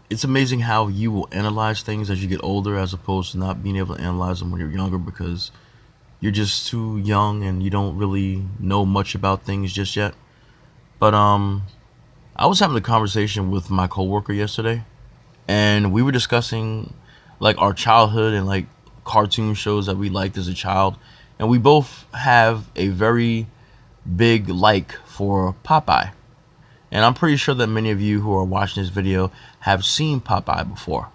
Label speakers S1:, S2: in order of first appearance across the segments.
S1: it's amazing how you will analyze things as you get older as opposed to not being able to analyze them when you're younger because you're just too young and you don't really know much about things just yet. But I was having a conversation with my coworker yesterday, and we were discussing like our childhood and like cartoon shows that we liked as a child, and we both have a very big like for Popeye. And I'm pretty sure that many of you who are watching this video have seen Popeye before.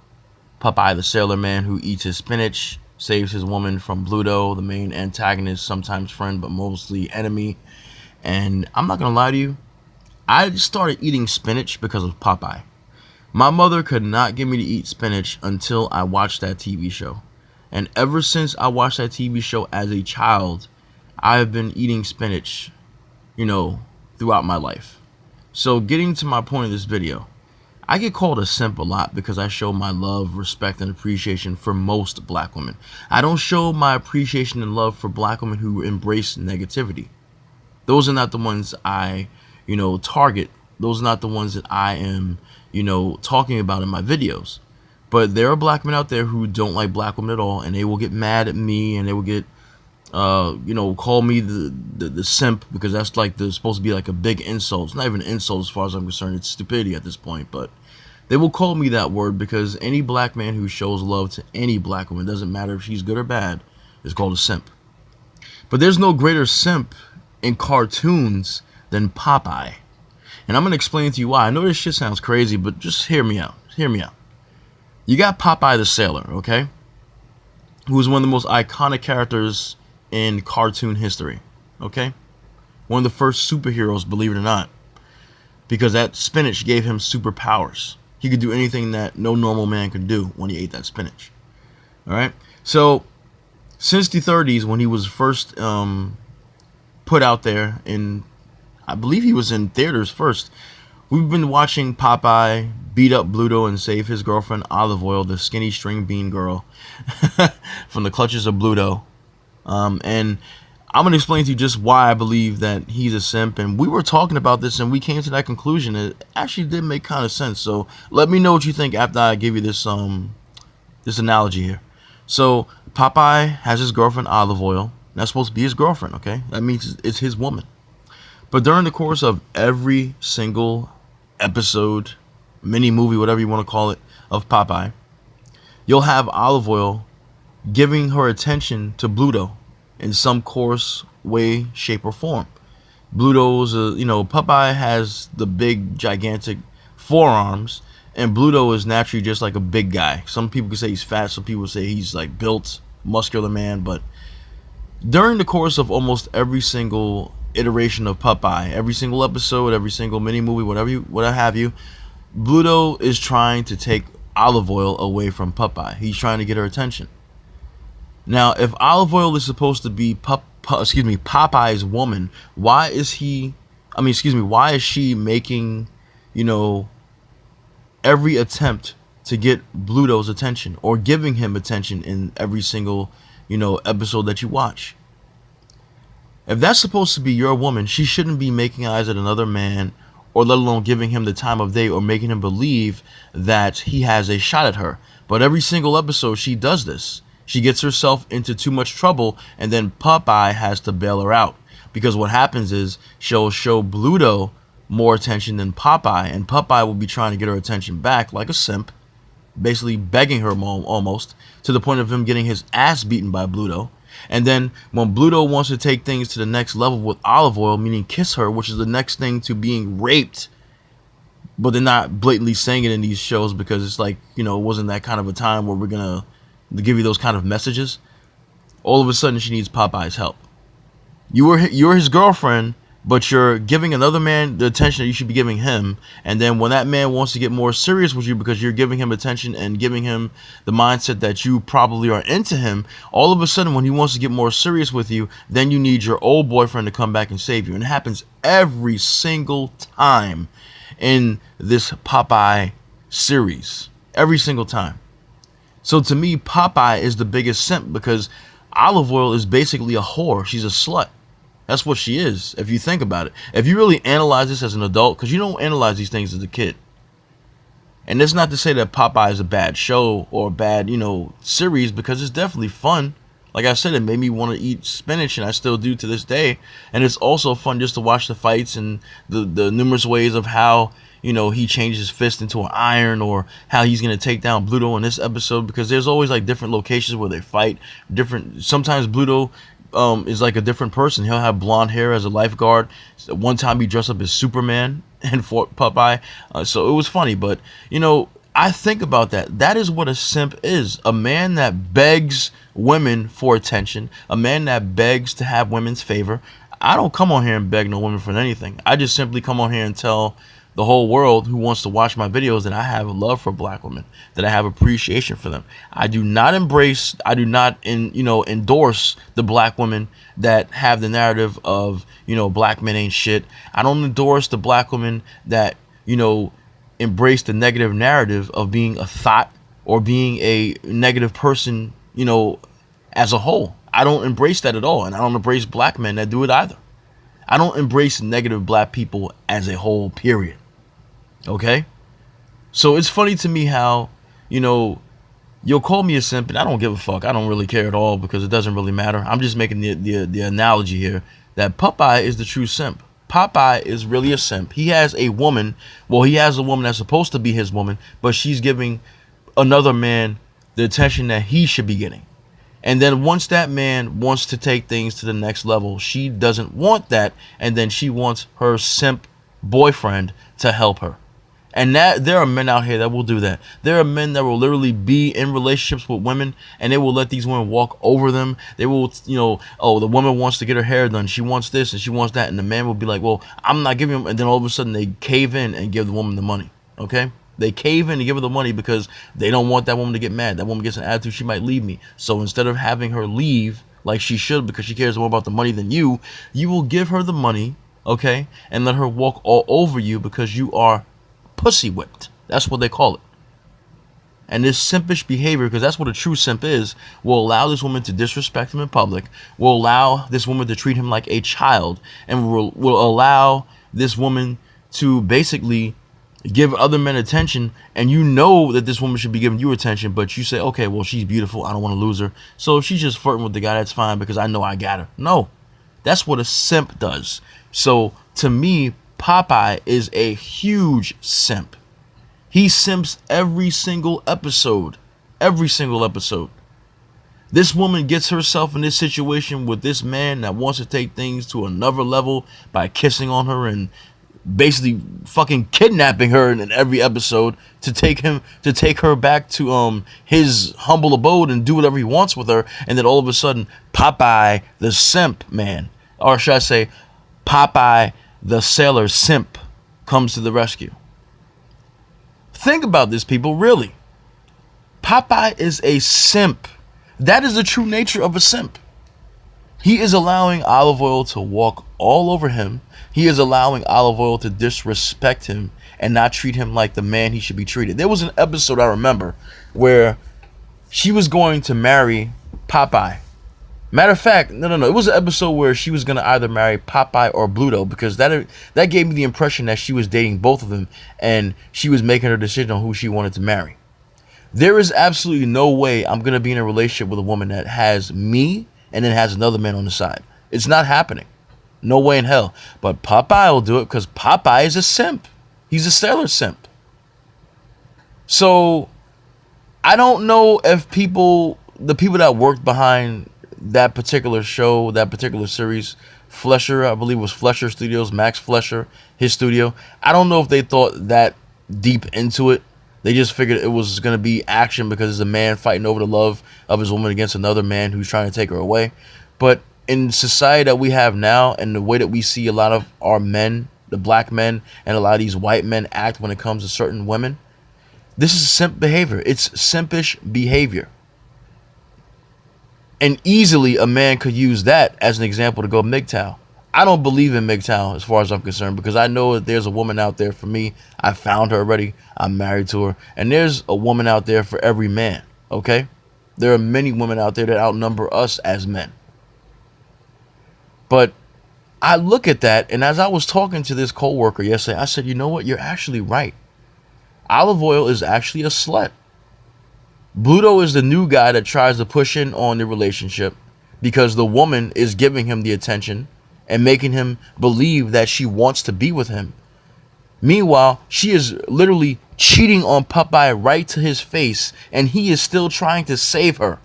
S1: Popeye the sailor man who eats his spinach, saves his woman from Bluto, the main antagonist, sometimes friend but mostly enemy. And I'm not gonna lie to you, I started eating spinach because of Popeye. My mother could not get me to eat spinach until I watched that TV show. And ever since I watched that TV show as a child, I have been eating spinach, throughout my life. So getting to my point of this video, I get called a simp a lot because I show my love, respect, and appreciation for most black women. I don't show my appreciation and love for black women who embrace negativity. Those are not the ones I, target. Those are not the ones that I am, talking about in my videos. But there are black men out there who don't like black women at all, and they will get mad at me, and they will get, call me the simp, because that's like supposed to be like a big insult. It's not even an insult as far as I'm concerned. It's stupidity at this point, but they will call me that word because any black man who shows love to any black woman, doesn't matter if she's good or bad, is called a simp. But there's no greater simp in cartoons than Popeye. And I'm going to explain to you why. I know this shit sounds crazy, but just hear me out. Hear me out. You got Popeye the Sailor, okay? Who is one of the most iconic characters in cartoon history, okay? One of the first superheroes, believe it or not. Because that spinach gave him superpowers. He could do anything that no normal man could do when he ate that spinach. Alright? So, since the 30s, when he was first put out there in, I believe he was in theaters first, we've been watching Popeye beat up Bluto and save his girlfriend Olive Oil, the skinny string bean girl, from the clutches of Bluto. And I'm going to explain to you just why I believe that he's a simp. And we were talking about this and we came to that conclusion. It actually did make kind of sense. So let me know what you think after I give you this this analogy here. So Popeye has his girlfriend Olive Oil. That's supposed to be his girlfriend, okay? That means it's his woman. But during the course of every single episode, mini movie, whatever you want to call it, of Popeye, you'll have Olive Oil giving her attention to Bluto in some coarse way, shape, or form. Bluto's, Popeye has the big, gigantic forearms, and Bluto is naturally just like a big guy. Some people could say he's fat, some people say he's like built, muscular man, but during the course of almost every single iteration of Popeye, every single episode, every single mini movie, whatever have you, Bluto is trying to take Olive Oil away from Popeye. He's trying to get her attention. Now, if Olive Oil is supposed to be Popeye's woman, why is she making, every attempt to get Bluto's attention or giving him attention in every single, episode that you watch? If that's supposed to be your woman, she shouldn't be making eyes at another man, or let alone giving him the time of day or making him believe that he has a shot at her. But every single episode she does this. She gets herself into too much trouble, and then Popeye has to bail her out. Because what happens is she'll show Bluto more attention than Popeye, and Popeye will be trying to get her attention back like a simp, basically begging her almost, to the point of him getting his ass beaten by Bluto. And then when Bluto wants to take things to the next level with Olive Oil, meaning kiss her, which is the next thing to being raped, but they're not blatantly saying it in these shows because it's like, it wasn't that kind of a time where we're going to give you those kind of messages. All of a sudden she needs Popeye's help. You're his girlfriend, but you're giving another man the attention that you should be giving him. And then when that man wants to get more serious with you because you're giving him attention and giving him the mindset that you probably are into him, all of a sudden when he wants to get more serious with you, then you need your old boyfriend to come back and save you. And it happens every single time in this Popeye series. Every single time. So to me, Popeye is the biggest simp because Olive Oil is basically a whore. She's a slut. That's what she is, if you think about it. If you really analyze this as an adult, because you don't analyze these things as a kid. And it's not to say that Popeye is a bad show or a bad, series, because it's definitely fun. Like I said, it made me want to eat spinach, and I still do to this day. And it's also fun just to watch the fights and the numerous ways of how, he changes his fist into an iron, or how he's going to take down Bluto in this episode, because there's always like different locations where they fight. Sometimes Bluto is like a different person. He'll have blonde hair as a lifeguard. One time he dressed up as Superman and fought Popeye. So it was funny, but I think about that. That is what a simp is. A man that begs women for attention. A man that begs to have women's favor. I don't come on here and beg no women for anything. I just simply come on here and tell the whole world who wants to watch my videos that I have a love for black women, that I have appreciation for them. I do not endorse the black women that have the narrative of, black men ain't shit. I don't endorse the black women that, embrace the negative narrative of being a thought or being a negative person, as a whole. I don't embrace that at all. And I don't embrace black men that do it either. I don't embrace negative black people as a whole, period. Okay? So it's funny to me how, you'll call me a simp, and I don't give a fuck. I don't really care at all, because it doesn't really matter. I'm just making the analogy here that Popeye is the true simp. Popeye is really a simp. He has a woman. Well, he has a woman that's supposed to be his woman, but she's giving another man the attention that he should be getting. And then once that man wants to take things to the next level, she doesn't want that, and then she wants her simp boyfriend to help her. And that there are men out here that will do that. There are men that will literally be in relationships with women, and they will let these women walk over them. They will, oh, the woman wants to get her hair done. She wants this and she wants that. And the man will be like, well, I'm not giving him. And then all of a sudden they cave in and give the woman the money. Okay? They cave in and give her the money because they don't want that woman to get mad. That woman gets an attitude, she might leave me. So instead of having her leave like she should because she cares more about the money than you will give her the money, okay? And let her walk all over you because you are pussy whipped. That's what they call it. And this simpish behavior, because that's what a true simp is, will allow this woman to disrespect him in public, will allow this woman to treat him like a child, and will allow this woman to basically give other men attention, and you know that this woman should be giving you attention, but you say, okay, well, she's beautiful, I don't want to lose her, so if she's just flirting with the guy, that's fine because I know I got her. No, that's what a simp does. So to me, Popeye is a huge simp. He simps every single episode. Every single episode. This woman gets herself in this situation with this man that wants to take things to another level by kissing on her and basically fucking kidnapping her in every episode to take her back to his humble abode and do whatever he wants with her. And then all of a sudden, Popeye the simp man, or should I say Popeye the sailor simp, comes to the rescue. Think about this, people, really. Popeye is a simp. That is the true nature of a simp. He is allowing Olive Oyl to walk all over him. He is allowing Olive Oyl to disrespect him and not treat him like the man he should be treated. There was an episode I remember where she was going to marry Popeye. Matter of fact, no. It was an episode where she was going to either marry Popeye or Bluto, because that gave me the impression that she was dating both of them and she was making her decision on who she wanted to marry. There is absolutely no way I'm going to be in a relationship with a woman that has me and then has another man on the side. It's not happening. No way in hell. But Popeye will do it because Popeye is a simp. He's a sailor simp. So I don't know if the people that worked behind that particular show, that particular series, Flesher, I believe it was Flesher Studios, Max Flesher, his studio. I don't know if they thought that deep into it. They just figured it was going to be action because it's a man fighting over the love of his woman against another man who's trying to take her away. But in society that we have now, and the way that we see a lot of our men, the black men, and a lot of these white men act when it comes to certain women, this is simp behavior. It's simpish behavior. And easily a man could use that as an example to go MGTOW. I don't believe in MGTOW as far as I'm concerned, because I know that there's a woman out there for me. I found her already. I'm married to her. And there's a woman out there for every man, okay? There are many women out there that outnumber us as men. But I look at that, and as I was talking to this coworker yesterday, I said, you know what? You're actually right. Olive Oil is actually a slut. Bluto is the new guy that tries to push in on the relationship because the woman is giving him the attention and making him believe that she wants to be with him. Meanwhile, she is literally cheating on Popeye right to his face, and he is still trying to save her.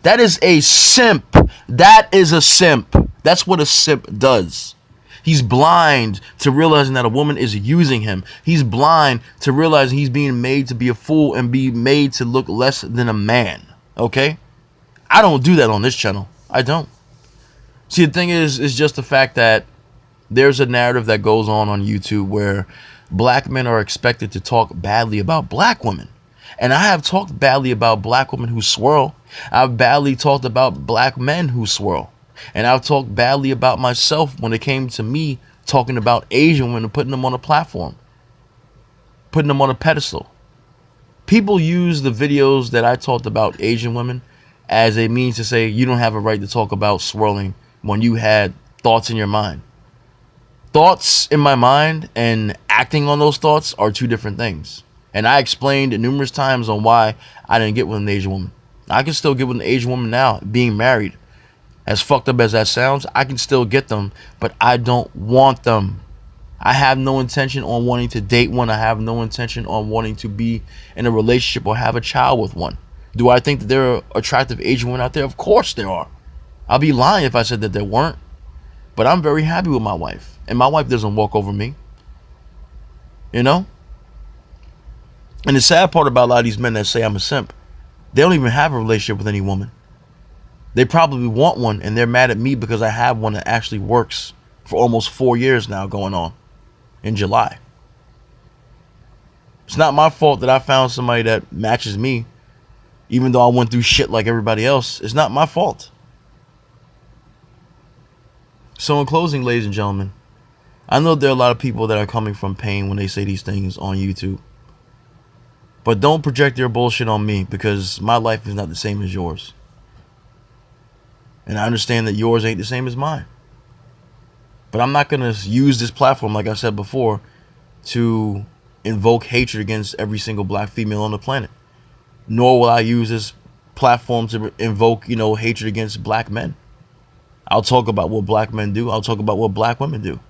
S1: That is a simp. That is a simp. That's what a simp does. He's blind to realizing that a woman is using him. He's blind to realizing he's being made to be a fool and be made to look less than a man. Okay? I don't do that on this channel. I don't. See, the thing is just the fact that there's a narrative that goes on YouTube where black men are expected to talk badly about black women. And I have talked badly about black women who swirl. I've badly talked about black men who swirl. And I've talked badly about myself when it came to me talking about Asian women and putting them on a platform, putting them on a pedestal. People use the videos that I talked about Asian women as a means to say you don't have a right to talk about swirling when you had thoughts in your mind. Thoughts in my mind and acting on those thoughts are two different things. And I explained numerous times on why I didn't get with an Asian woman. I can still get with an Asian woman now, being married. As fucked up as that sounds, I can still get them, but I don't want them. I have no intention on wanting to date one. I have no intention on wanting to be in a relationship or have a child with one. Do I think that there are attractive Asian women out there? Of course there are. I'll be lying if I said that there weren't. But I'm very happy with my wife. And my wife doesn't walk over me. You know? And the sad part about a lot of these men that say I'm a simp, they don't even have a relationship with any woman. They probably want one, and they're mad at me because I have one that actually works for almost 4 years now going on in July. It's not my fault that I found somebody that matches me, even though I went through shit like everybody else. It's not my fault. So in closing, ladies and gentlemen, I know there are a lot of people that are coming from pain when they say these things on YouTube. But don't project your bullshit on me because my life is not the same as yours. And I understand that yours ain't the same as mine. But I'm not going to use this platform, like I said before, to invoke hatred against every single black female on the planet. Nor will I use this platform to invoke, hatred against black men. I'll talk about what black men do. I'll talk about what black women do.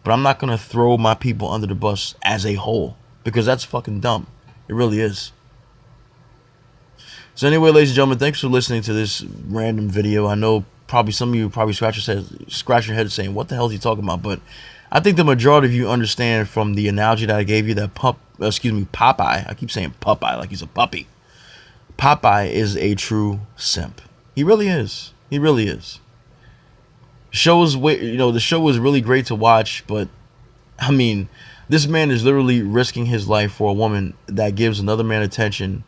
S1: But I'm not going to throw my people under the bus as a whole because that's fucking dumb. It really is. So anyway, ladies and gentlemen, thanks for listening to this random video. I know probably some of you probably scratch your head saying, what the hell is he talking about? But I think the majority of you understand from the analogy that I gave you that Popeye. I keep saying Popeye like he's a puppy. Popeye is a true simp. He really is. He really is. The show is really great to watch, but I mean, this man is literally risking his life for a woman that gives another man attention,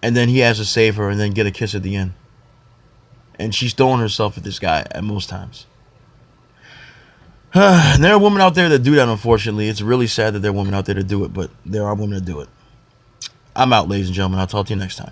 S1: and then he has to save her and then get a kiss at the end. And she's throwing herself at this guy at most times. And there are women out there that do that, unfortunately. It's really sad that there are women out there to do it, but there are women that do it. I'm out, ladies and gentlemen. I'll talk to you next time.